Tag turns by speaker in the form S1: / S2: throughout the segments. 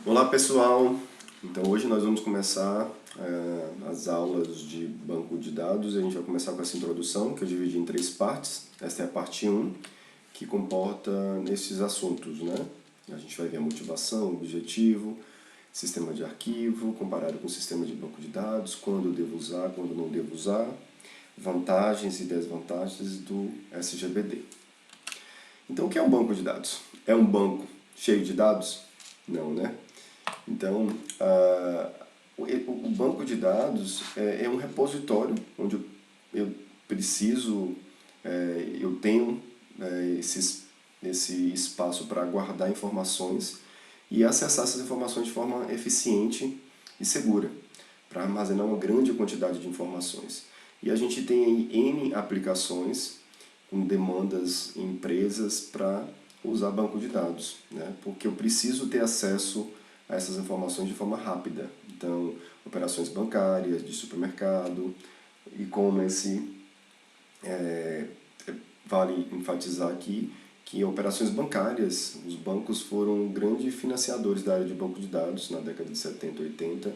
S1: Olá pessoal, então hoje nós vamos começar as aulas de banco de dados. A gente vai começar com essa introdução que eu dividi em 3 partes. Esta é a parte 1, que comporta esses assuntos, né? A gente vai ver a motivação, o objetivo, sistema de arquivo, comparado com o sistema de banco de dados, quando eu devo usar, quando não devo usar, vantagens e desvantagens do SGBD. Então o que é um banco de dados? É um banco cheio de dados? Não, né? Então, o banco de dados é um repositório onde eu preciso, eu tenho esse espaço para guardar informações e acessar essas informações de forma eficiente e segura, para armazenar uma grande quantidade de informações. E a gente tem aí N aplicações com demandas em empresas para usar banco de dados, né? Porque eu preciso ter acesso a essas informações de forma rápida. Então, operações bancárias, de supermercado, e-commerce. Vale enfatizar aqui que operações bancárias, os bancos foram grandes financiadores da área de banco de dados na década de 70 e 80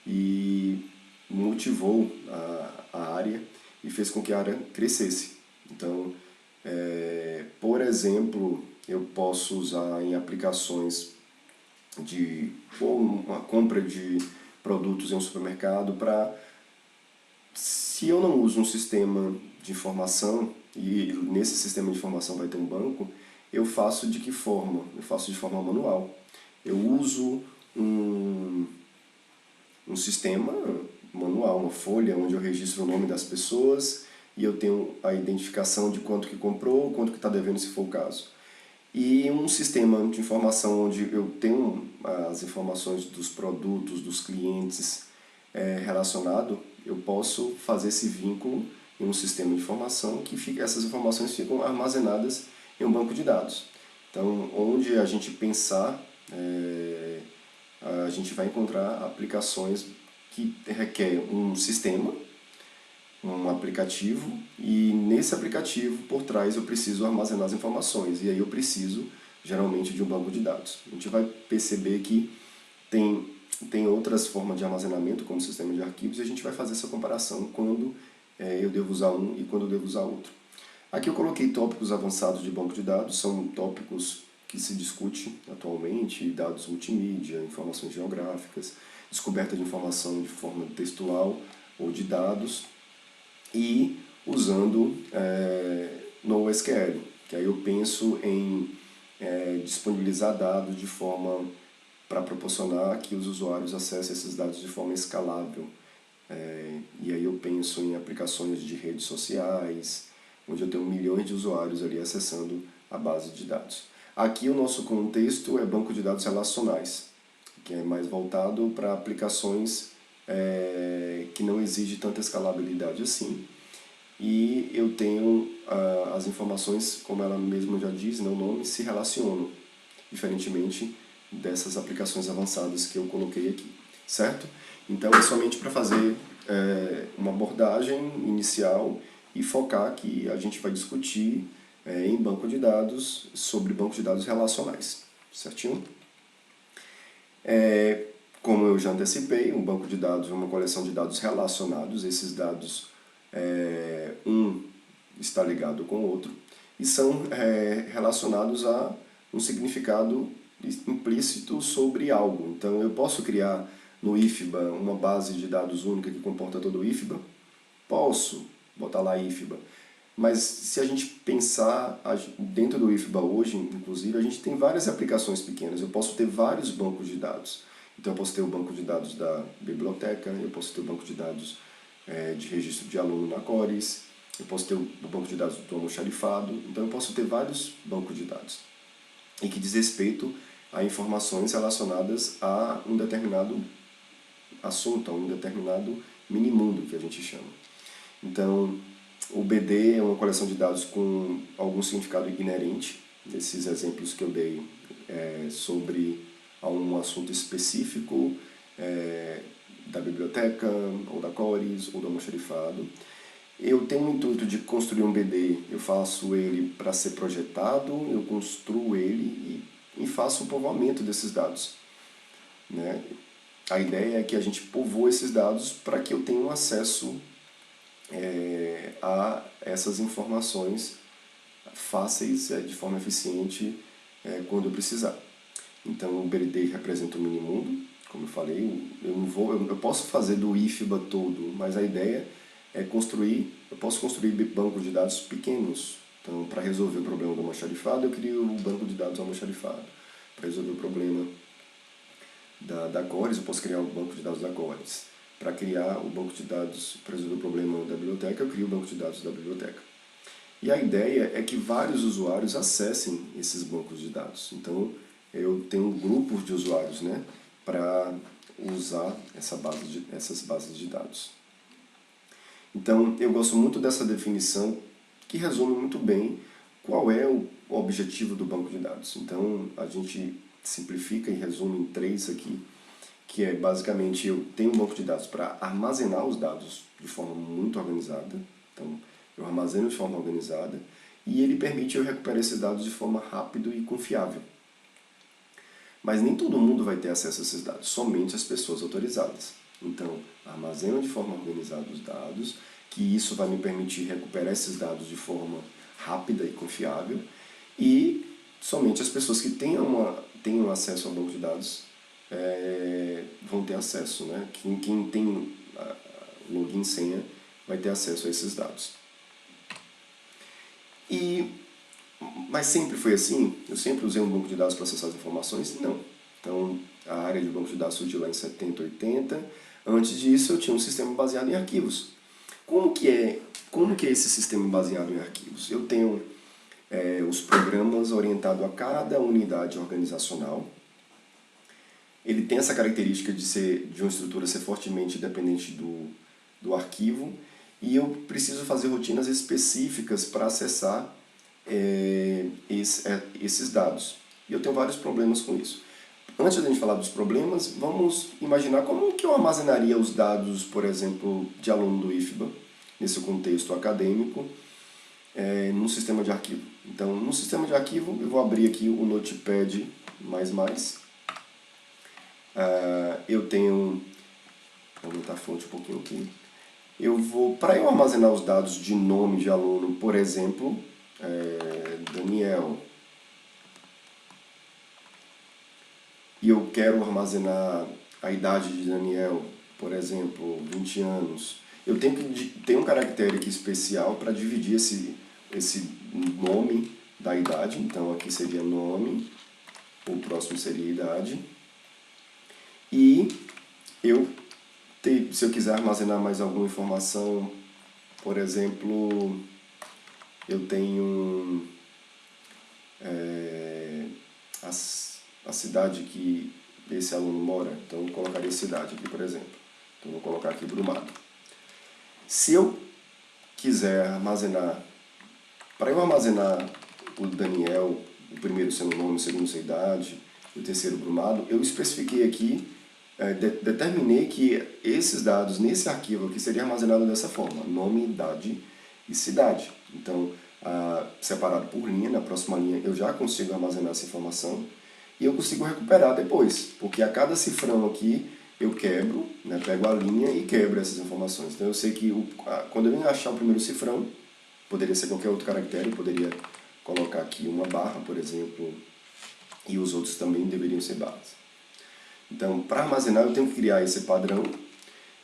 S1: e motivou a área e fez com que a área crescesse. Então, por exemplo, eu posso usar em aplicações ou uma compra de produtos em um supermercado para, se eu não uso um sistema de informação e nesse sistema de informação vai ter um banco, eu faço de que forma? Eu faço de forma manual. Eu uso um sistema manual, uma folha onde eu registro o nome das pessoas e eu tenho a identificação de quanto que comprou, quanto que está devendo se for o caso. E um sistema de informação onde eu tenho as informações dos produtos, dos clientes relacionado, eu posso fazer esse vínculo em um sistema de informação que essas informações ficam armazenadas em um banco de dados. Então, onde a gente pensar, a gente vai encontrar aplicações que requerem um sistema, um aplicativo, e nesse aplicativo, por trás, eu preciso armazenar as informações, e aí eu preciso, geralmente, de um banco de dados. A gente vai perceber que tem outras formas de armazenamento, como o sistema de arquivos, e a gente vai fazer essa comparação quando eu devo usar um e quando eu devo usar outro. Aqui eu coloquei tópicos avançados de banco de dados, são tópicos que se discute atualmente, dados multimídia, informações geográficas, descoberta de informação de forma textual ou de dados, e usando NoSQL, que aí eu penso em disponibilizar dados de forma para proporcionar que os usuários acessem esses dados de forma escalável. E aí eu penso em aplicações de redes sociais, onde eu tenho milhões de usuários ali acessando a base de dados. Aqui o nosso contexto é banco de dados relacionais, que é mais voltado para aplicações que não exigem tanta escalabilidade assim. E eu tenho as informações, como ela mesma já diz, o nome, se relacionam, diferentemente dessas aplicações avançadas que eu coloquei aqui, certo? Então é somente para fazer uma abordagem inicial e focar que a gente vai discutir em banco de dados, sobre banco de dados relacionais, certinho? Como eu já antecipei, um banco de dados é uma coleção de dados relacionados. Esses dados, um está ligado com o outro, e são relacionados a um significado implícito sobre algo. Então eu posso criar no IFBA uma base de dados única que comporta todo o IFBA? Posso botar lá IFBA. Mas se a gente pensar dentro do IFBA hoje, inclusive, a gente tem várias aplicações pequenas. Eu posso ter vários bancos de dados. Então eu posso ter o banco de dados da biblioteca, eu posso ter o banco de dados de registro de aluno na Cores, eu posso ter o banco de dados do almoxarifado. Então eu posso ter vários bancos de dados e que diz respeito a informações relacionadas a um determinado assunto, a um determinado minimundo, que a gente chama. Então, o BD é uma coleção de dados com algum significado inerente. Esses exemplos que eu dei sobre um assunto específico da biblioteca, ou da Cores, ou do almoxarifado. Eu tenho o intuito de construir um BD, eu faço ele para ser projetado, eu construo ele e faço o povoamento desses dados. né? A ideia é que a gente povoe esses dados para que eu tenha um acesso a essas informações fáceis, de forma eficiente, quando eu precisar. Então o BRD representa o minimundo, como eu falei, eu posso fazer do IFBA todo, mas a ideia é eu posso construir bancos de dados pequenos. Então, para resolver o problema do almoxarifado, eu crio o banco de dados almoxarifado. Para resolver o problema da Cores, eu posso criar o banco de dados da Cores. Para criar o banco de dados, para resolver o problema da biblioteca, eu crio o banco de dados da biblioteca. E a ideia é que vários usuários acessem esses bancos de dados. Então, eu tenho grupos de usuários, né, para usar essas bases de dados. Então, eu gosto muito dessa definição que resume muito bem qual é o objetivo do banco de dados. Então, a gente simplifica e resume em 3 aqui, que é basicamente eu tenho um banco de dados para armazenar os dados de forma muito organizada. Então, eu armazeno de forma organizada e ele permite eu recuperar esses dados de forma rápida e confiável. Mas nem todo mundo vai ter acesso a esses dados, somente as pessoas autorizadas. Então, armazeno de forma organizada os dados, que isso vai me permitir recuperar esses dados de forma rápida e confiável, e somente as pessoas que tenham acesso ao banco de dados vão ter acesso, né? Quem tem login e senha vai ter acesso a esses dados. Mas sempre foi assim? Eu sempre usei um banco de dados para acessar as informações? Não. Então, a área de banco de dados surgiu lá em 70, 80. Antes disso, eu tinha um sistema baseado em arquivos. Como que é esse sistema baseado em arquivos? Eu tenho os programas orientados a cada unidade organizacional. Ele tem essa característica de uma estrutura ser fortemente dependente do arquivo, e eu preciso fazer rotinas específicas para acessar esses dados. E eu tenho vários problemas com isso. Antes de a gente falar dos problemas, vamos imaginar como que eu armazenaria os dados, por exemplo, de aluno do IFBA, nesse contexto acadêmico, num sistema de arquivo. Então, no sistema de arquivo, eu vou abrir aqui o Notepad++. Eu tenho... Vou aumentar a fonte um pouquinho aqui. Para eu armazenar os dados de nome de aluno, por exemplo, Daniel, e eu quero armazenar a idade de Daniel, por exemplo, 20 anos, eu tenho que ter um caractere aqui especial para dividir esse nome da idade. Então aqui seria nome, o próximo seria idade. E se eu quiser armazenar mais alguma informação, por exemplo, eu tenho a cidade que esse aluno mora, então eu colocaria cidade aqui, por exemplo. Então vou colocar aqui Brumado. Se eu quiser armazenar, para eu armazenar o Daniel, o primeiro sendo nome, o segundo sendo idade, o terceiro Brumado, eu especifiquei aqui, determinei que esses dados nesse arquivo aqui seriam armazenados dessa forma, nome, idade e cidade. Então, separado por linha, na próxima linha eu já consigo armazenar essa informação e eu consigo recuperar depois, porque a cada cifrão aqui eu quebro, né, pego a linha e quebro essas informações. Então eu sei que quando eu achar o primeiro cifrão, poderia ser qualquer outro caractere, eu poderia colocar aqui uma barra, por exemplo, e os outros também deveriam ser barras. Então, para armazenar, eu tenho que criar esse padrão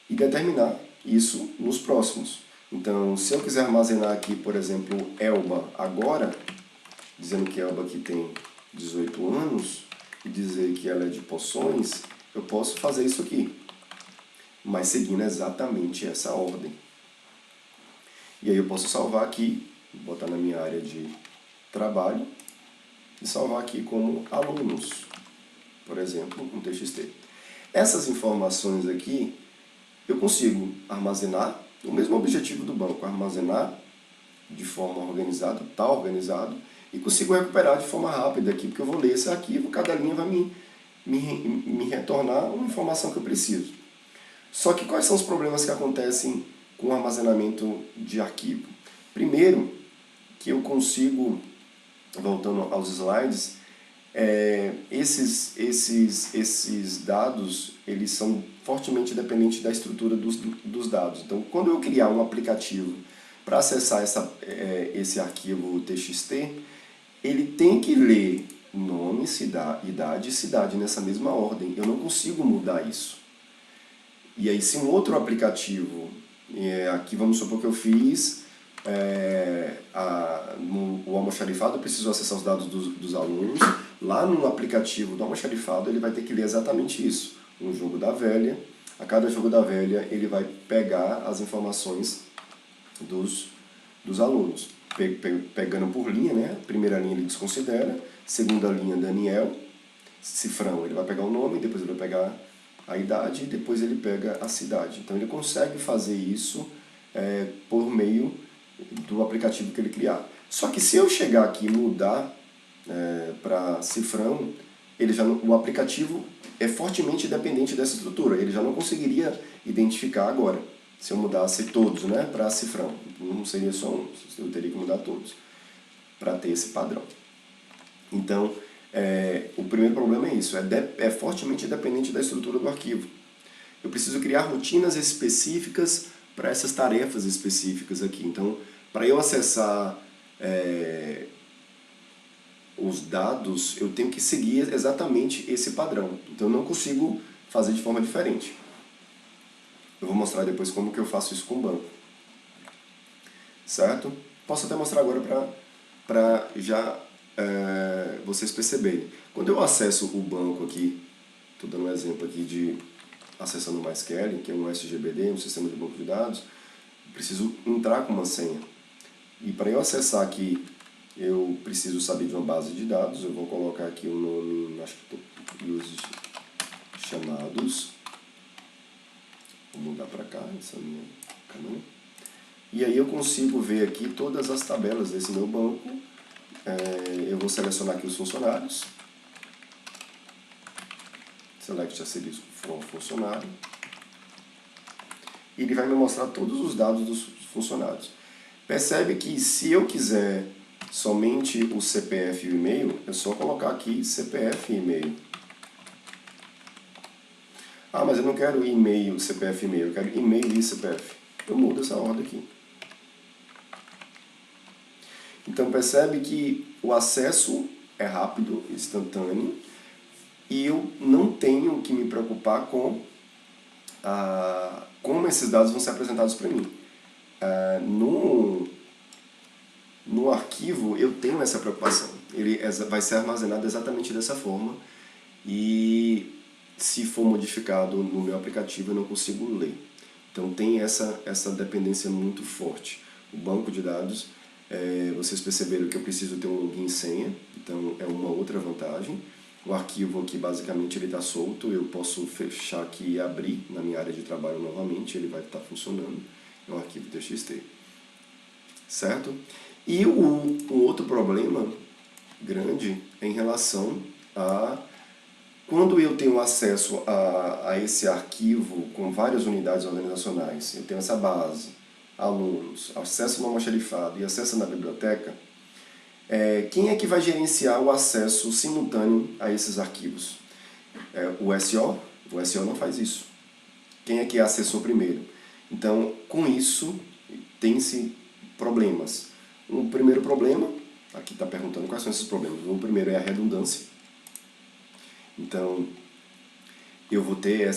S1: e determinar isso nos próximos. Então, se eu quiser armazenar aqui, por exemplo, Elba agora, dizendo que Elba aqui tem 18 anos, e dizer que ela é de Poções, eu posso fazer isso aqui, mas seguindo exatamente essa ordem. E aí eu posso salvar aqui, botar na minha área de trabalho, e salvar aqui como alunos, por exemplo, um TXT. Essas informações aqui, eu consigo armazenar, o mesmo objetivo do banco, armazenar de forma organizada, está organizado, e consigo recuperar de forma rápida aqui, porque eu vou ler esse arquivo, cada linha vai me retornar uma informação que eu preciso. Só que quais são os problemas que acontecem com o armazenamento de arquivo? Primeiro, que eu consigo, voltando aos slides, Esses dados, eles são fortemente dependentes da estrutura dos dados. Então, quando eu criar um aplicativo para acessar esse arquivo TXT, ele tem que ler nome, idade e cidade nessa mesma ordem. Eu não consigo mudar isso. E aí, se um outro aplicativo, aqui vamos supor que eu fiz o almoxarifado, eu preciso acessar os dados dos alunos. Lá no aplicativo do almoxarifado, ele vai ter que ler exatamente isso. Um jogo da velha, a cada jogo da velha, ele vai pegar as informações dos alunos. Pegando por linha, né? Primeira linha ele desconsidera, segunda linha Daniel, cifrão, ele vai pegar o nome, depois ele vai pegar a idade e depois ele pega a cidade. Então ele consegue fazer isso por meio do aplicativo que ele criar. Só que se eu chegar aqui e mudar para cifrão, o aplicativo é fortemente dependente dessa estrutura. Ele já não conseguiria identificar agora, se eu mudasse todos, né, para cifrão. Não seria só um, eu teria que mudar todos para ter esse padrão. Então, o primeiro problema é isso, é fortemente dependente da estrutura do arquivo. Eu preciso criar rotinas específicas para essas tarefas específicas aqui. Então, para eu acessar os dados, eu tenho que seguir exatamente esse padrão. Então, eu não consigo fazer de forma diferente. Eu vou mostrar depois como que eu faço isso com o banco. Certo? Posso até mostrar agora para já vocês perceberem. Quando eu acesso o banco aqui, estou dando um exemplo aqui de acessando o MySQL, que é um SGBD, um sistema de banco de dados, eu preciso entrar com uma senha. E para eu acessar aqui, eu preciso saber de uma base de dados. Eu vou colocar aqui o nome, acho que use chamados. Vou mudar para cá, essa minha câmera. E aí eu consigo ver aqui todas as tabelas desse meu banco. Eu vou selecionar aqui os funcionários. Select a series from funcionário. E ele vai me mostrar todos os dados dos funcionários. Percebe que se eu quiser somente o CPF e o e-mail, é só colocar aqui CPF e e-mail. Ah, mas eu não quero e-mail, CPF e e-mail, eu quero e-mail e CPF. Eu mudo essa ordem aqui. Então percebe que o acesso é rápido, instantâneo, e eu não tenho que me preocupar com como esses dados vão ser apresentados para mim. No arquivo eu tenho essa preocupação. Ele vai ser armazenado exatamente dessa forma e se for modificado no meu aplicativo eu não consigo ler. Então tem essa dependência muito forte. O banco de dados, vocês perceberam que eu preciso ter um login e senha, então é uma outra vantagem. O arquivo aqui basicamente ele está solto, eu posso fechar aqui e abrir na minha área de trabalho novamente, ele vai estar funcionando. É um arquivo TXT. Certo? E um outro problema grande é em relação a quando eu tenho acesso a esse arquivo com várias unidades organizacionais, eu tenho essa base, alunos, acesso no almoxarifado e acesso na biblioteca, quem é que vai gerenciar o acesso simultâneo a esses arquivos? O SO? O SO não faz isso. Quem é que acessou primeiro? Então, com isso, tem-se problemas. Um primeiro problema, aqui está perguntando quais são esses problemas. O primeiro é a redundância. Então, eu vou ter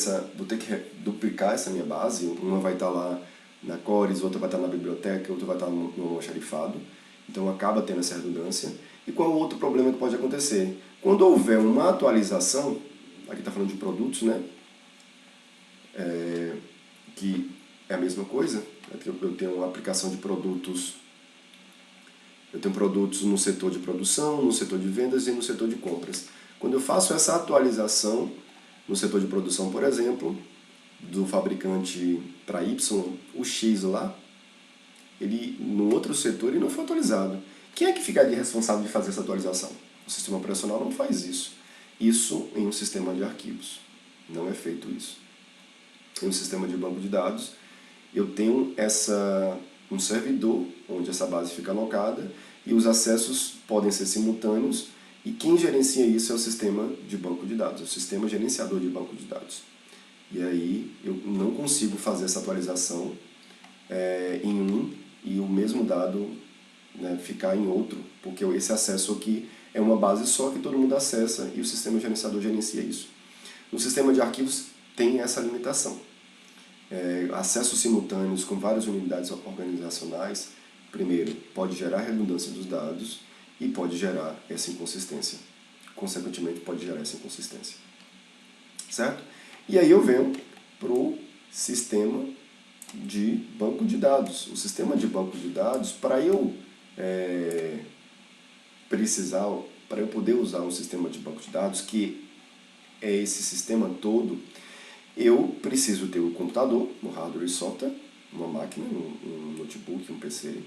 S1: que duplicar essa minha base. Uma vai estar lá na Cores, outra vai estar na biblioteca, outra vai estar no almoxarifado. Então acaba tendo essa redundância. E qual é o outro problema que pode acontecer? Quando houver uma atualização, aqui está falando de produtos, né? Que é a mesma coisa. Eu tenho uma aplicação de produtos. Eu tenho produtos no setor de produção, no setor de vendas e no setor de compras. Quando eu faço essa atualização no setor de produção, por exemplo, do fabricante para Y, o X lá, ele, no outro setor ele não foi atualizado. Quem é que ficaria responsável de fazer essa atualização? O sistema operacional não faz isso. Isso em um sistema de arquivos. Não é feito isso. Em um sistema de banco de dados, eu tenho um servidor onde essa base fica alocada e os acessos podem ser simultâneos E quem gerencia isso é o sistema de banco de dados, é o sistema gerenciador de banco de dados. E aí eu não consigo fazer essa atualização em um e o mesmo dado, né, ficar em outro, porque esse acesso aqui é uma base só que todo mundo acessa e o sistema gerenciador gerencia isso. No sistema de arquivos tem essa limitação. Acessos simultâneos com várias unidades organizacionais, primeiro, pode gerar redundância dos dados e pode gerar essa inconsistência. Consequentemente, pode gerar essa inconsistência. Certo? E aí eu venho para o sistema de banco de dados. O sistema de banco de dados, para eu para eu poder usar um sistema de banco de dados, que é esse sistema todo, eu preciso ter um computador, um hardware e software, uma máquina, um notebook, um PC.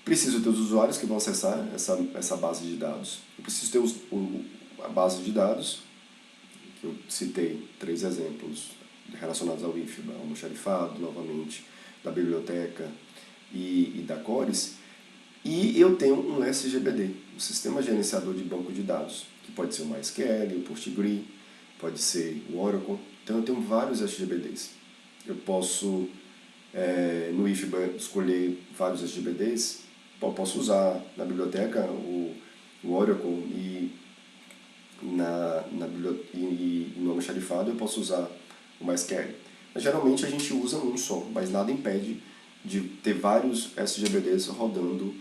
S1: Preciso ter os usuários que vão acessar essa base de dados. Eu preciso ter a base de dados, que eu citei 3 exemplos relacionados ao IFBA, ao almoxarifado, novamente, da biblioteca e da Cores. E eu tenho um SGBD, um Sistema Gerenciador de Banco de Dados, que pode ser o MySQL, o PostgreSQL, pode ser o Oracle. Então eu tenho vários SGBDs. Eu posso, no IFBA, escolher vários SGBDs. Eu posso usar na biblioteca o Oracle e no almoxarifado eu posso usar o MySQL. Mas, geralmente a gente usa um só, mas nada impede de ter vários SGBDs rodando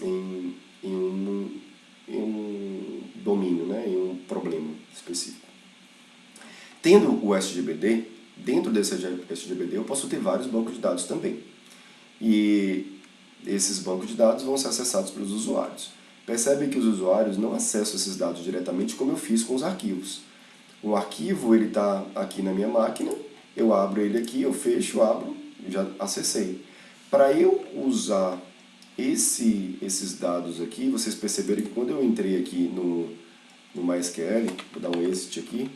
S1: em um domínio, né, em um problema específico. Tendo o SGBD, dentro desse SGBD eu posso ter vários bancos de dados também. E esses bancos de dados vão ser acessados pelos usuários. Percebe que os usuários não acessam esses dados diretamente como eu fiz com os arquivos. O arquivo está aqui na minha máquina, eu abro ele aqui, eu fecho, abro, já acessei. Para eu usar esses dados aqui, vocês perceberam que quando eu entrei aqui no MySQL, vou dar um exit aqui,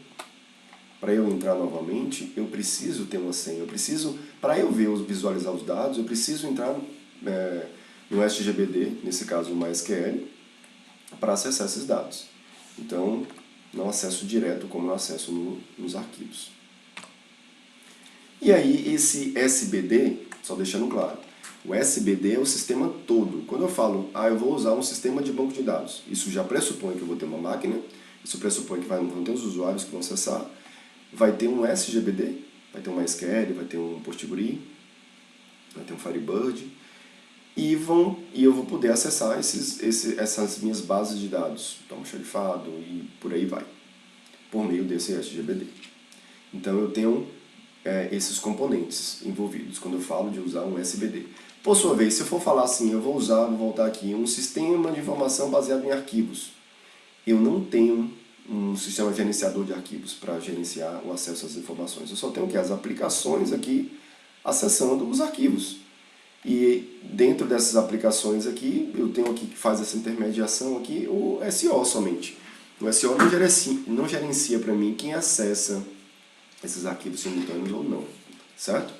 S1: para eu entrar novamente, eu preciso ter uma senha. Para eu visualizar os dados, eu preciso entrar no SGBD, nesse caso o MySQL, para acessar esses dados. Então, não acesso direto como eu acesso nos arquivos. E aí, esse SBD, só deixando claro, o SBD é o sistema todo. Quando eu falo, eu vou usar um sistema de banco de dados, isso já pressupõe que eu vou ter uma máquina, isso pressupõe que vão ter os usuários que vão acessar, vai ter um SGBD, vai ter um MySQL, vai ter um PostgreSQL, vai ter um Firebird, e eu vou poder acessar essas minhas bases de dados, então almoxarifado e por aí vai, por meio desse SGBD. Então eu tenho esses componentes envolvidos quando eu falo de usar um SBD. Por sua vez, se eu for falar assim, vou voltar aqui, um sistema de informação baseado em arquivos. Eu não tenho um sistema gerenciador de arquivos para gerenciar o acesso às informações. Eu só tenho as aplicações aqui acessando os arquivos. E dentro dessas aplicações aqui, eu tenho aqui que faz essa intermediação aqui, o SO somente. O SO não gerencia para mim quem acessa esses arquivos simultâneos ou não, certo?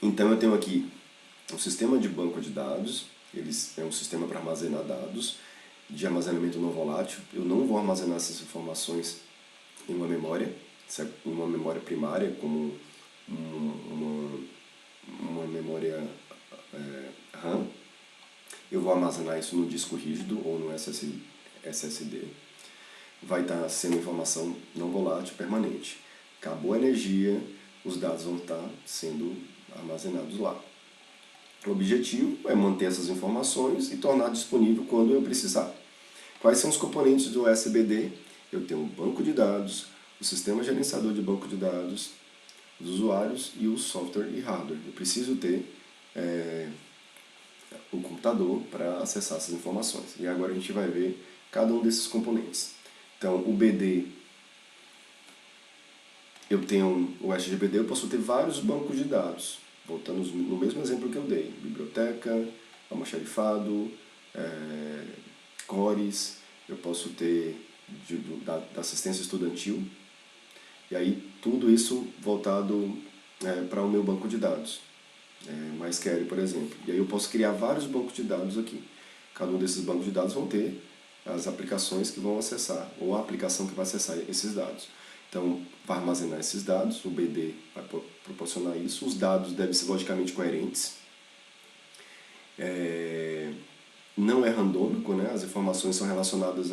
S1: Então eu tenho aqui um sistema de banco de dados, é um sistema para armazenar dados, de armazenamento não volátil. Eu não vou armazenar essas informações em uma memória primária, como uma memória RAM. Eu vou armazenar isso no disco rígido ou no SSD. Vai estar sendo informação não volátil permanente. Acabou a energia, os dados vão estar sendo armazenados lá. O objetivo é manter essas informações e tornar disponível quando eu precisar. Quais são os componentes do SBD? Eu tenho um banco de dados, o sistema gerenciador de banco de dados, os usuários e o software e hardware. Eu preciso ter o computador para acessar essas informações. E agora a gente vai ver cada um desses componentes. Então, o BD, eu tenho o SGBD, eu posso ter vários bancos de dados. Voltando no mesmo exemplo que eu dei, biblioteca, almoxarifado, Cores, eu posso ter da assistência estudantil, e aí tudo isso voltado para o meu banco de dados. MySQL, por exemplo. E aí eu posso criar vários bancos de dados aqui. Cada um desses bancos de dados vão ter as aplicações que vão acessar, ou a aplicação que vai acessar esses dados. Então, vai armazenar esses dados, o BD vai proporcionar isso. Os dados devem ser logicamente coerentes. Não é randômico, né? As informações são relacionadas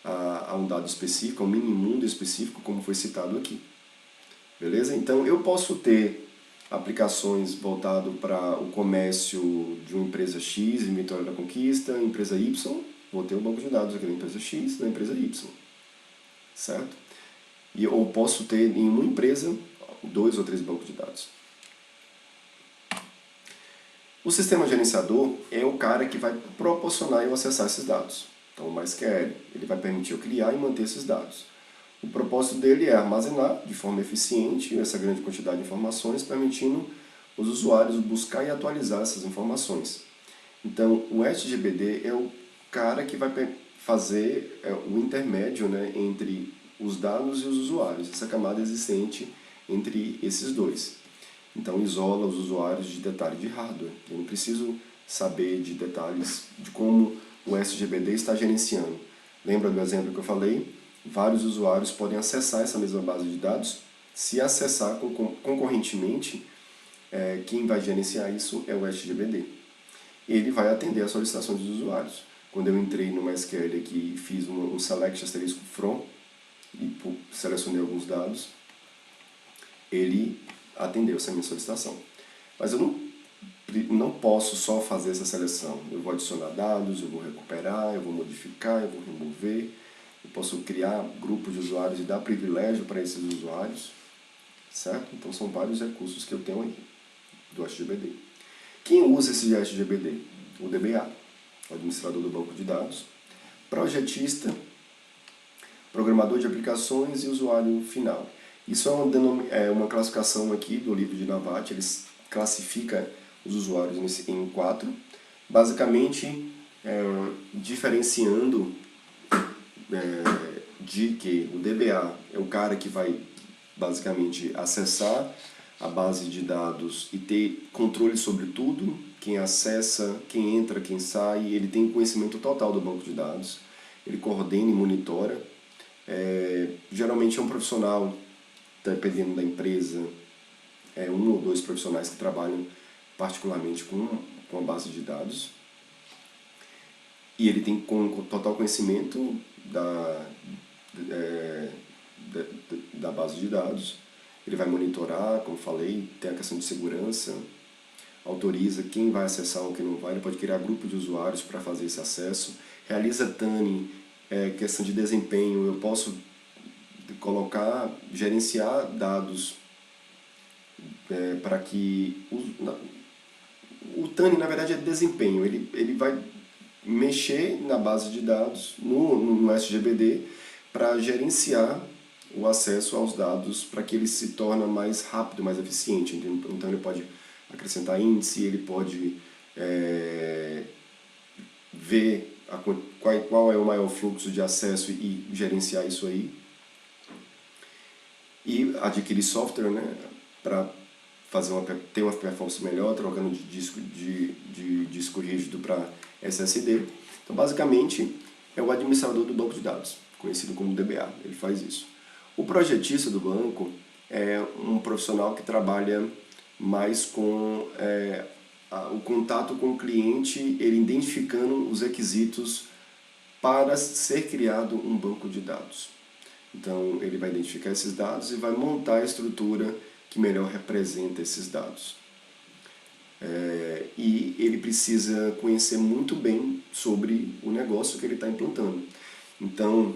S1: a um dado específico, a um mini-mundo específico, como foi citado aqui. Beleza? Então, eu posso ter aplicações voltadas para o comércio de uma empresa X, em Vitória da Conquista, empresa Y, vou ter um banco de dados aqui da empresa X, da empresa Y. Certo? Ou posso ter em uma empresa 2 ou 3 bancos de dados. O sistema gerenciador é o cara que vai proporcionar eu acessar esses dados. Então, o MySQL, ele vai permitir eu criar e manter esses dados. O propósito dele é armazenar de forma eficiente essa grande quantidade de informações, permitindo os usuários buscar e atualizar essas informações. Então, o SGBD é o cara que vai fazer o intermédio, né, entre os dados e os usuários, essa camada existente entre esses dois. Então, isola os usuários de detalhes de hardware. Eu não preciso saber de detalhes de como o SGBD está gerenciando. Lembra do exemplo que eu falei? Vários usuários podem acessar essa mesma base de dados. Se acessar concorrentemente, quem vai gerenciar isso é o SGBD. Ele vai atender às solicitações dos usuários. Quando eu entrei no MySQL aqui e fiz um select asterisco from e selecionei alguns dados, ele atendeu essa minha solicitação. Mas eu não posso só fazer essa seleção. Eu vou adicionar dados, eu vou recuperar, eu vou modificar, eu vou remover. Eu posso criar grupos de usuários e dar privilégio para esses usuários. Certo? Então são vários recursos que eu tenho aí do SGBD. Quem usa esse SGBD? O DBA, o administrador do banco de dados, projetista, programador de aplicações e usuário final. Isso é uma classificação aqui do livro de Navate, ele classifica os usuários em 4, basicamente diferenciando de que o DBA é o cara que vai basicamente acessar a base de dados e ter controle sobre tudo, quem acessa, quem entra, quem sai, ele tem conhecimento total do banco de dados, ele coordena e monitora. Geralmente é um profissional, dependendo da empresa, um ou dois profissionais que trabalham particularmente com a base de dados. E ele tem total conhecimento da base de dados. Ele vai monitorar, como falei, tem a questão de segurança, autoriza quem vai acessar ou quem não vai, ele pode criar grupo de usuários para fazer esse acesso, realiza TANI, questão de desempenho, eu posso gerenciar dados para que... O TANI, na verdade, é desempenho, ele vai mexer na base de dados, no SGBD, para gerenciar o acesso aos dados para que ele se torne mais rápido, mais eficiente. Então ele pode acrescentar índice, ele pode ver qual é o maior fluxo de acesso e gerenciar isso aí. E adquirir software, né, para ter uma performance melhor, trocando de disco rígido para SSD. Então, basicamente, é o administrador do banco de dados, conhecido como DBA, ele faz isso. O projetista do banco é um profissional que trabalha mais com o contato com o cliente, ele identificando os requisitos para ser criado um banco de dados. Então, ele vai identificar esses dados e vai montar a estrutura que melhor representa esses dados. E ele precisa conhecer muito bem sobre o negócio que ele está implantando. Então,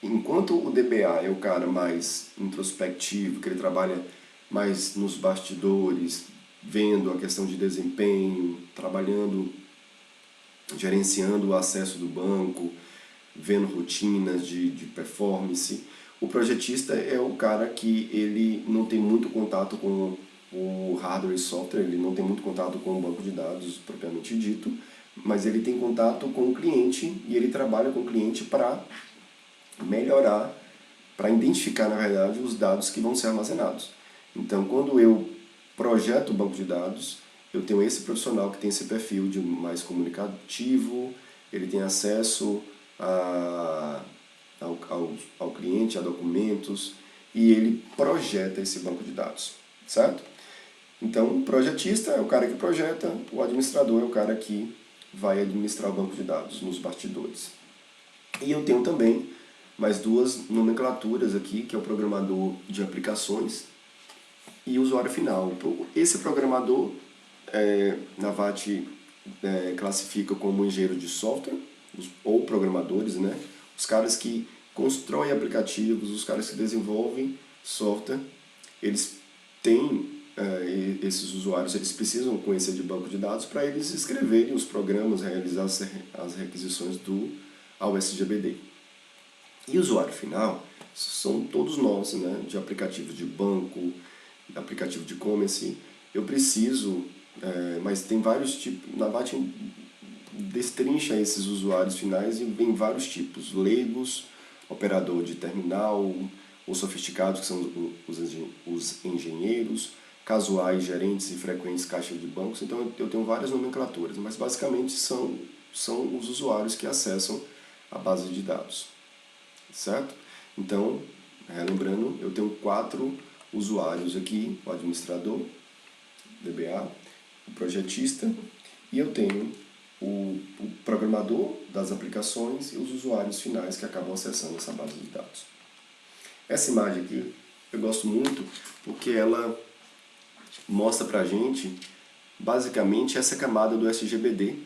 S1: enquanto o DBA é o cara mais introspectivo, que ele trabalha mais nos bastidores, vendo a questão de desempenho, trabalhando, gerenciando o acesso do banco, vendo rotinas de performance, o projetista é o cara que ele não tem muito contato com o hardware e software, ele não tem muito contato com o banco de dados propriamente dito, mas ele tem contato com o cliente e ele trabalha com o cliente para melhorar, para identificar, na verdade, os dados que vão ser armazenados. Então, quando eu projeta o banco de dados, eu tenho esse profissional que tem esse perfil de mais comunicativo, ele tem acesso ao cliente, a documentos, e ele projeta esse banco de dados, certo? Então, o projetista é o cara que projeta, o administrador é o cara que vai administrar o banco de dados nos bastidores. E eu tenho também mais duas nomenclaturas aqui, que é o programador de aplicações e o usuário final. Esse programador, na VAT classifica como engenheiro de software, ou programadores, né? Os caras que constroem aplicativos, os caras que desenvolvem software, eles têm, esses usuários, eles precisam conhecer de banco de dados para eles escreverem os programas, realizar as requisições ao SGBD. E o usuário final são todos nós, né, de aplicativos de banco, aplicativo de e-commerce. Eu preciso, mas tem vários tipos, na VAT destrincha esses usuários finais em vários tipos, leigos, operador de terminal, os sofisticados, que são os engenheiros, casuais, gerentes e frequentes caixas de bancos. Então eu tenho várias nomenclaturas, mas basicamente são os usuários que acessam a base de dados, certo? Então, lembrando, eu tenho 4 usuários aqui, o administrador, DBA, o projetista, e eu tenho o programador das aplicações e os usuários finais que acabam acessando essa base de dados. Essa imagem aqui eu gosto muito porque ela mostra pra gente basicamente essa camada do SGBD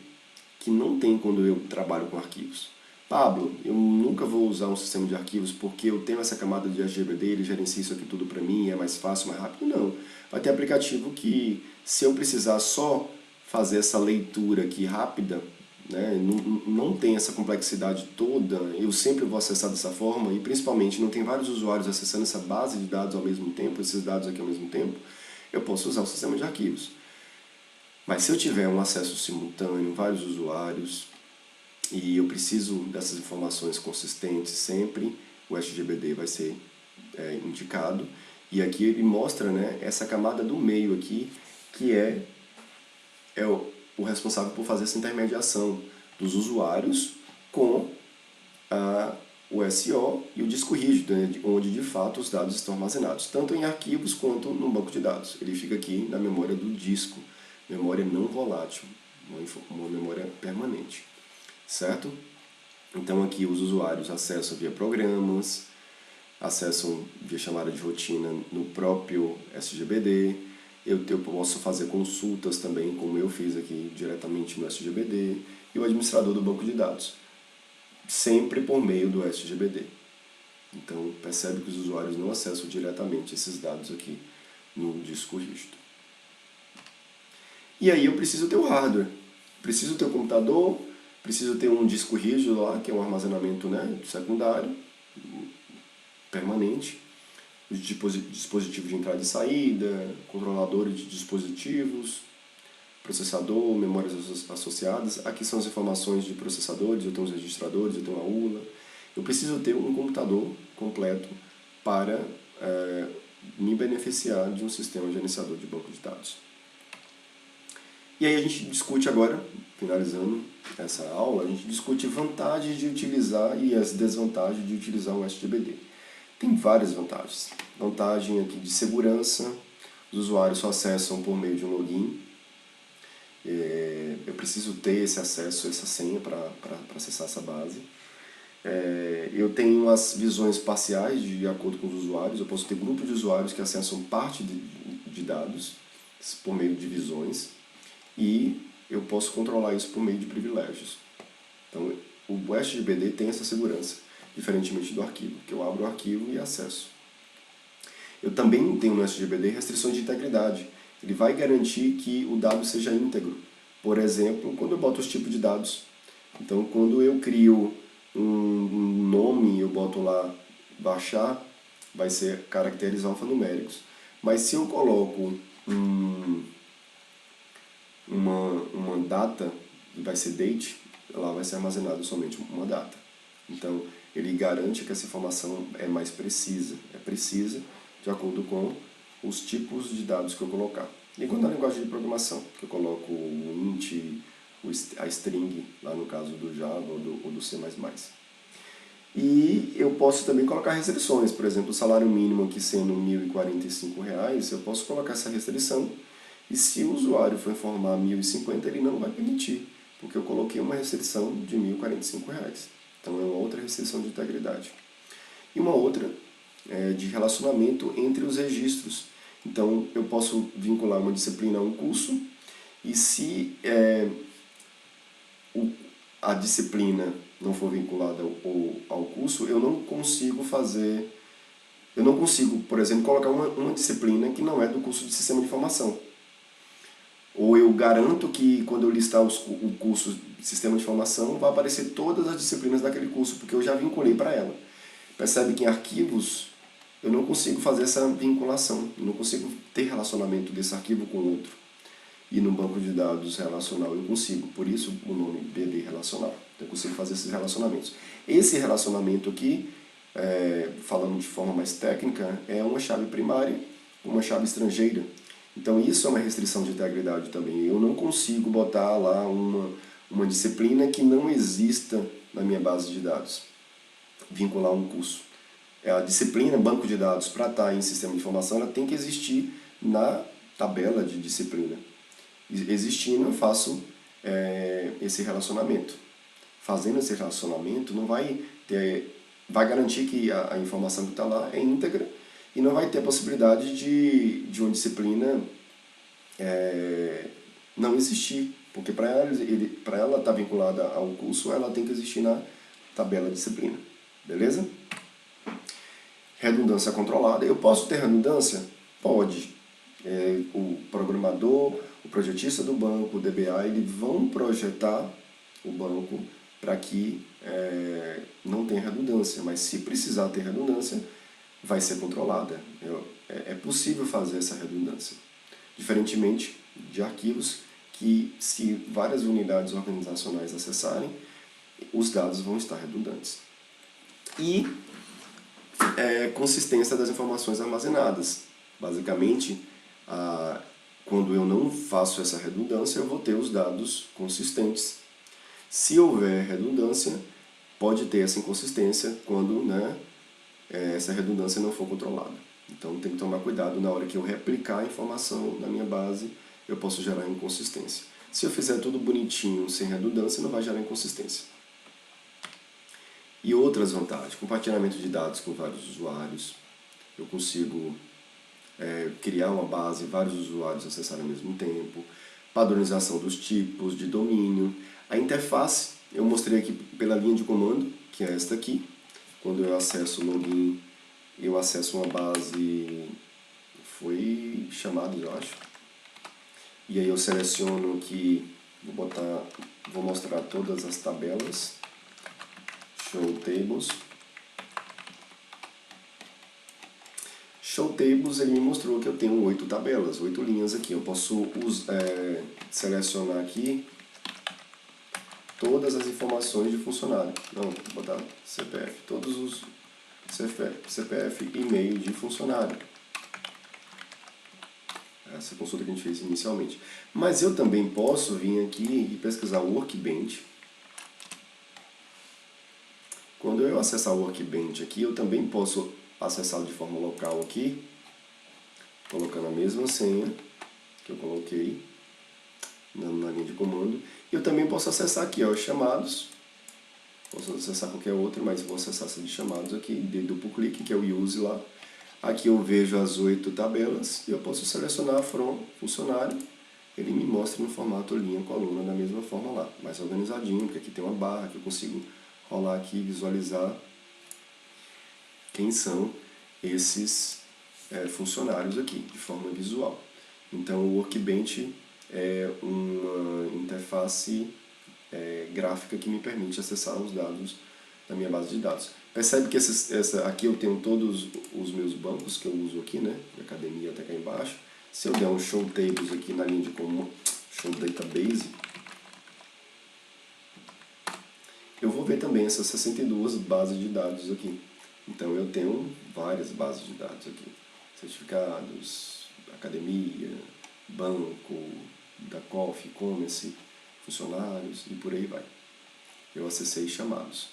S1: que não tem quando eu trabalho com arquivos. Pablo, eu nunca vou usar um sistema de arquivos porque eu tenho essa camada de SGBD, ele gerencia isso aqui tudo para mim, é mais fácil, mais rápido. Não. Vai ter aplicativo que, se eu precisar só fazer essa leitura aqui rápida, né, não tem essa complexidade toda, eu sempre vou acessar dessa forma, e principalmente não tem vários usuários acessando essa base de dados ao mesmo tempo, esses dados aqui ao mesmo tempo, eu posso usar o sistema de arquivos. Mas se eu tiver um acesso simultâneo, vários usuários, e eu preciso dessas informações consistentes sempre, o SGBD vai ser indicado. E aqui ele mostra, né, essa camada do meio aqui, que é o responsável por fazer essa intermediação dos usuários com o SO e o disco rígido, né, onde de fato os dados estão armazenados, tanto em arquivos quanto no banco de dados. Ele fica aqui na memória do disco, memória não volátil, uma memória permanente, certo? Então aqui os usuários acessam via programas, acessam via chamada de rotina no próprio SGBD, eu posso fazer consultas também, como eu fiz aqui diretamente no SGBD, e o administrador do banco de dados, sempre por meio do SGBD. Então percebe que os usuários não acessam diretamente esses dados aqui no disco rígido. E aí eu preciso ter o hardware, preciso ter o computador, preciso ter um disco rígido lá, que é um armazenamento, né, secundário, permanente, os dispositivos de entrada e saída, controladores de dispositivos, processador, memórias associadas. Aqui são as informações de processadores, eu tenho os registradores, eu tenho a ULA. Eu preciso ter um computador completo para me beneficiar de um sistema gerenciador de banco de dados. E aí a gente discute agora, finalizando essa aula, a gente discute vantagens de utilizar e as desvantagens de utilizar o SGBD. Tem várias vantagens. Vantagem aqui de segurança, os usuários só acessam por meio de um login. Eu preciso ter esse acesso, essa senha para acessar essa base. Eu tenho as visões parciais de acordo com os usuários. Eu posso ter grupos de usuários que acessam parte de dados por meio de visões. E eu posso controlar isso por meio de privilégios. Então, o SGBD tem essa segurança, diferentemente do arquivo, que eu abro o arquivo e acesso. Eu também tenho no SGBD restrições de integridade. Ele vai garantir que o dado seja íntegro. Por exemplo, quando eu boto os tipos de dados. Então, quando eu crio um nome, eu boto lá baixar, vai ser caracteres alfanuméricos. Mas se eu coloco uma data, vai ser date, lá vai ser armazenado somente uma data. Então, ele garante que essa informação é mais precisa. É precisa de acordo com os tipos de dados que eu colocar. igual na linguagem de programação, que eu coloco o int, a string, lá no caso do Java ou do C++. E eu posso também colocar restrições, por exemplo, o salário mínimo aqui sendo R$ 1.045, eu posso colocar essa restrição, e se o usuário for informar 1.050, ele não vai permitir, porque eu coloquei uma restrição de R$ 1.045. Então é uma outra restrição de integridade. E uma outra é de relacionamento entre os registros. Então eu posso vincular uma disciplina a um curso, e se a disciplina não for vinculada ao curso, eu não consigo, por exemplo, colocar uma disciplina que não é do curso de Sistema de Informação. Ou eu garanto que quando eu listar o curso de Sistema de Informação, vai aparecer todas as disciplinas daquele curso, porque eu já vinculei para ela. Percebe que em arquivos eu não consigo fazer essa vinculação, eu não consigo ter relacionamento desse arquivo com o outro. E no banco de dados relacional eu consigo, por isso o nome DB relacional. Então eu consigo fazer esses relacionamentos. Esse relacionamento aqui, falando de forma mais técnica, é uma chave primária, uma chave estrangeira. Então isso é uma restrição de integridade também. Eu não consigo botar lá uma disciplina que não exista na minha base de dados, vincular um curso. A disciplina banco de dados, para estar em sistema de informação, ela tem que existir na tabela de disciplina. Existindo, eu faço esse relacionamento. Fazendo esse relacionamento, não vai garantir que a informação que está lá é íntegra, e não vai ter a possibilidade de uma disciplina não existir, porque para ela estar vinculada ao curso, ela tem que existir na tabela de disciplina. Beleza? Redundância controlada. Eu posso ter redundância? Pode. O programador, o projetista do banco, o DBA, eles vão projetar o banco para que não tenha redundância, mas se precisar ter redundância, vai ser controlada. É possível fazer essa redundância. Diferentemente de arquivos que, se várias unidades organizacionais acessarem, os dados vão estar redundantes. E consistência das informações armazenadas. Basicamente, quando eu não faço essa redundância, eu vou ter os dados consistentes. Se houver redundância, pode ter essa inconsistência quando essa redundância não for controlada. Então tem que tomar cuidado na hora que eu replicar a informação na minha base, eu posso gerar inconsistência. Se eu fizer tudo bonitinho, sem redundância, não vai gerar inconsistência. E outras vantagens, compartilhamento de dados com vários usuários. Eu consigo criar uma base e vários usuários acessarem ao mesmo tempo. Padronização dos tipos de domínio. A interface, eu mostrei aqui pela linha de comando, que é esta aqui. Quando eu acesso o login, eu acesso uma base, foi chamado, eu acho. E aí eu seleciono que vou mostrar todas as tabelas. Show Tables. Show Tables, ele me mostrou que eu tenho 8 tabelas, 8 linhas aqui. Eu posso selecionar aqui todas as informações de funcionário. Não, vou botar CPF, todos os CPF e e-mail de funcionário. Essa consulta que a gente fez inicialmente. Mas eu também posso vir aqui e pesquisar o Workbench. Quando eu acessar o Workbench aqui, eu também posso acessá-lo de forma local aqui, colocando a mesma senha que eu coloquei na linha de comando. E eu também posso acessar aqui, os chamados. Posso acessar qualquer outro, mas vou acessar essa de chamados aqui, de duplo clique, que é o use lá. Aqui eu vejo as 8 tabelas e eu posso selecionar from funcionário. Ele me mostra no formato linha, coluna, da mesma forma lá, mais organizadinho, porque aqui tem uma barra que eu consigo rolar aqui e visualizar quem são esses funcionários aqui, de forma visual. Então o Workbench é uma interface gráfica que me permite acessar os dados da minha base de dados. Percebe que aqui eu tenho todos os meus bancos que eu uso aqui, né? De academia até cá embaixo. Se eu der um Show Tables aqui na linha de comando, Show Database, eu vou ver também essas 62 bases de dados aqui. Então eu tenho várias bases de dados aqui. Certificados, academia, banco, da COF, e-commerce, funcionários e por aí vai. Eu acessei chamados.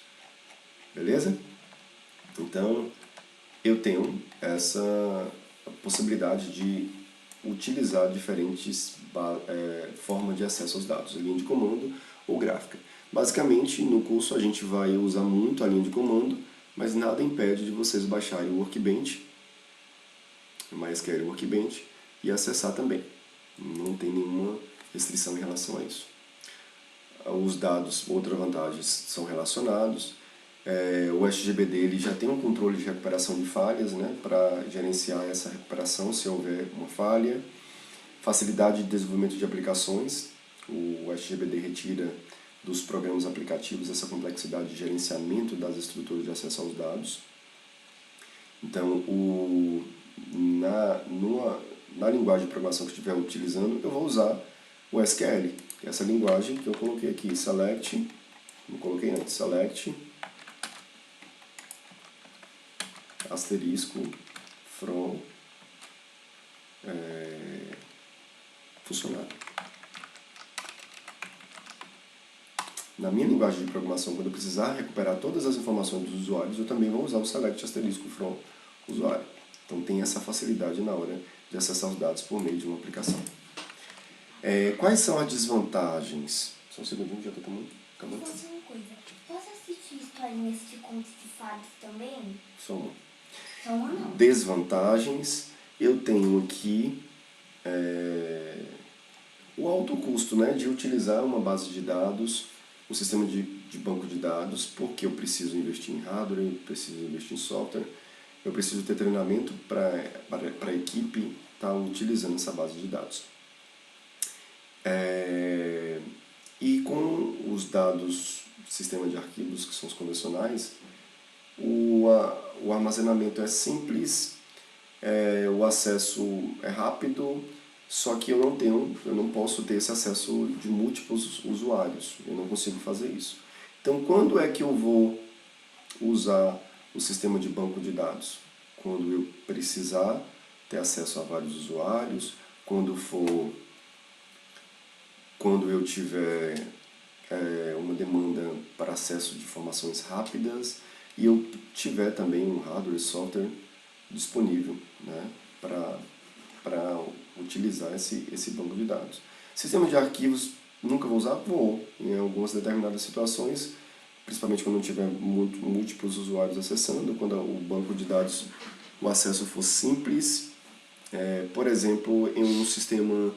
S1: Beleza? Então, eu tenho essa possibilidade de utilizar diferentes formas de acesso aos dados, linha de comando ou gráfica. Basicamente, no curso a gente vai usar muito a linha de comando, mas nada impede de vocês baixarem o Workbench, o MySQL Workbench, e acessar também. Não tem nenhuma restrição em relação a isso. Os dados, outra vantagem, são relacionados. O SGBD ele já tem um controle de recuperação de falhas, né, para gerenciar essa recuperação se houver uma falha. Facilidade de desenvolvimento de aplicações. O SGBD retira dos programas aplicativos essa complexidade de gerenciamento das estruturas de acesso aos dados. Então, na linguagem de programação que eu estiver utilizando, eu vou usar o SQL, que é essa linguagem que eu coloquei aqui, select, não coloquei antes, select, asterisco, from, funcionário. Na minha linguagem de programação, quando eu precisar recuperar todas as informações dos usuários, eu também vou usar o select asterisco from usuário. Então tem essa facilidade na hora de acessar os dados por meio de uma aplicação. Quais são as desvantagens? Só um segundinho, já estou acabando.
S2: Posso fazer uma coisa? Posso assistir historinhas de contos de fadas também?
S1: Só uma.
S2: Só uma não.
S1: Desvantagens, eu tenho aqui o alto custo, né, de utilizar uma base de dados, um sistema de banco de dados, porque eu preciso investir em hardware, eu preciso investir em software, eu preciso ter treinamento para a equipe estar utilizando essa base de dados. E com os dados, sistema de arquivos, que são os convencionais, o armazenamento é simples, o acesso é rápido, só que eu não posso ter esse acesso de múltiplos usuários, eu não consigo fazer isso. Então, quando é que eu vou usar o sistema de banco de dados? Quando eu precisar ter acesso a vários usuários, quando eu tiver uma demanda para acesso de informações rápidas e eu tiver também um hardware e software disponível, né, para utilizar esse banco de dados. Sistema de arquivos, nunca vou usar? Vou, em algumas determinadas situações, principalmente quando não tiver múltiplos usuários acessando, quando o banco de dados, o acesso for simples, por exemplo, em um sistema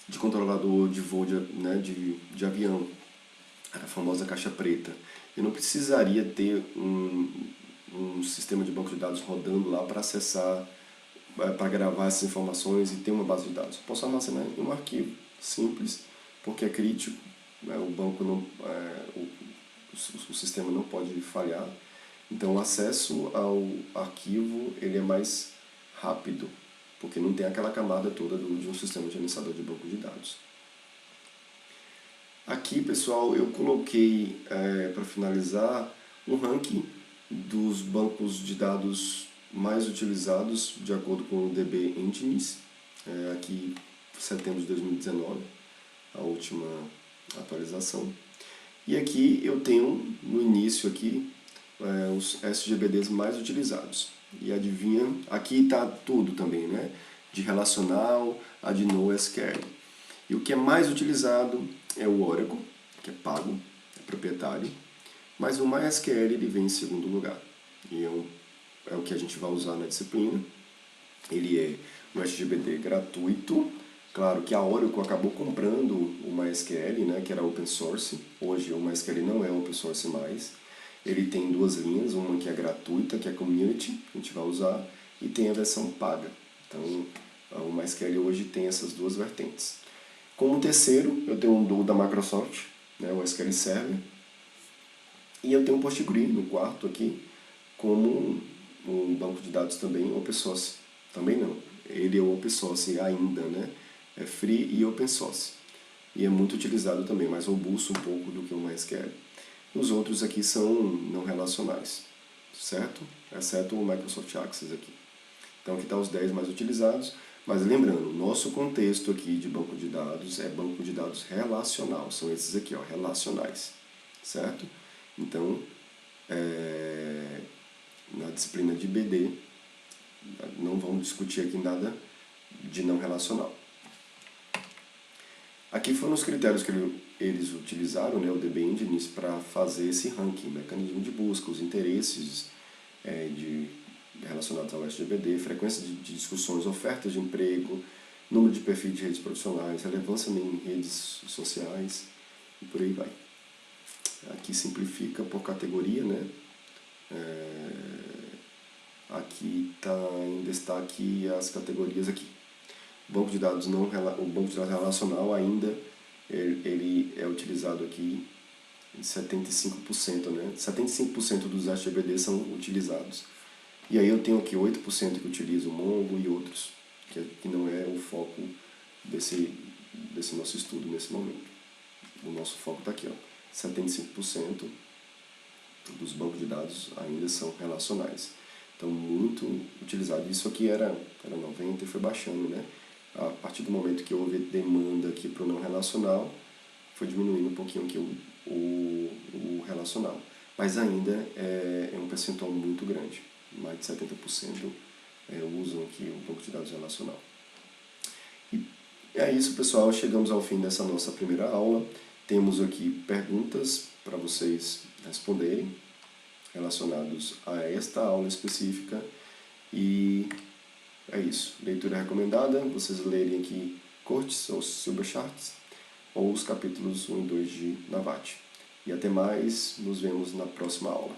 S1: de controlador de voo de avião, a famosa caixa preta. Eu não precisaria ter um sistema de banco de dados rodando lá para acessar, para gravar essas informações e ter uma base de dados. Eu posso armazenar em um arquivo simples, porque é crítico, né? O banco não, o sistema não pode falhar. Então o acesso ao arquivo ele é mais rápido, porque não tem aquela camada toda de um sistema de gerenciador de banco de dados. Aqui, pessoal, eu coloquei, para finalizar, um ranking dos bancos de dados mais utilizados de acordo com o DB Engines, aqui setembro de 2019, a última atualização. E aqui eu tenho, no início aqui, os SGBDs mais utilizados. E adivinha, aqui está tudo também, né? De relacional a de NoSQL. E o que é mais utilizado é o Oracle, que é pago, é proprietário, mas o MySQL ele vem em segundo lugar. E é o que a gente vai usar na disciplina. Ele é um SGBD gratuito. Claro que a Oracle acabou comprando o MySQL, né, que era open source. Hoje o MySQL não é open source mais. Ele tem duas linhas, uma que é gratuita, que é Community, que a gente vai usar, e tem a versão paga. Então, o MySQL hoje tem essas duas vertentes. Como terceiro, eu tenho um da Microsoft, né, o SQL Server, e eu tenho um PostgreSQL no quarto aqui, como um banco de dados também open source. Também não, ele é open source ainda, né? É free e open source. E é muito utilizado também, mais robusto um pouco do que o MySQL. Os outros aqui são não relacionais, certo? Exceto o Microsoft Access aqui. Então aqui estão os 10 mais utilizados. Mas lembrando, nosso contexto aqui de banco de dados é banco de dados relacional, são esses aqui, ó, relacionais, certo? Então, na disciplina de BD, não vamos discutir aqui nada de não relacional. Aqui foram os critérios que eles utilizaram, né, o DB Engines, para fazer esse ranking, mecanismo de busca, os interesses relacionados ao SGBD, frequência de discussões, ofertas de emprego, número de perfis de redes profissionais, relevância em redes sociais e por aí vai. Aqui simplifica por categoria, né? Aqui está em destaque as categorias aqui. O banco de dados relacional ainda ele é utilizado aqui em 75%, né? 75% dos SGBD são utilizados. E aí eu tenho aqui 8% que utiliza o Mongo e outros, que não é o foco desse nosso estudo nesse momento. O nosso foco está aqui, ó. 75% dos bancos de dados ainda são relacionais. Então, muito utilizado. Isso aqui era 90 e foi baixando, né? A partir do momento que houve demanda aqui para o não relacional, foi diminuindo um pouquinho aqui o relacional. Mas ainda é um percentual muito grande. Mais de 70% usam aqui o banco de dados relacional. E é isso, pessoal. Chegamos ao fim dessa nossa primeira aula. Temos aqui perguntas para vocês responderem relacionados a esta aula específica. E é isso. Leitura recomendada. Vocês lerem aqui Cortes ou Silberschatz ou os capítulos 1 e 2 de Navate. E até mais. Nos vemos na próxima aula.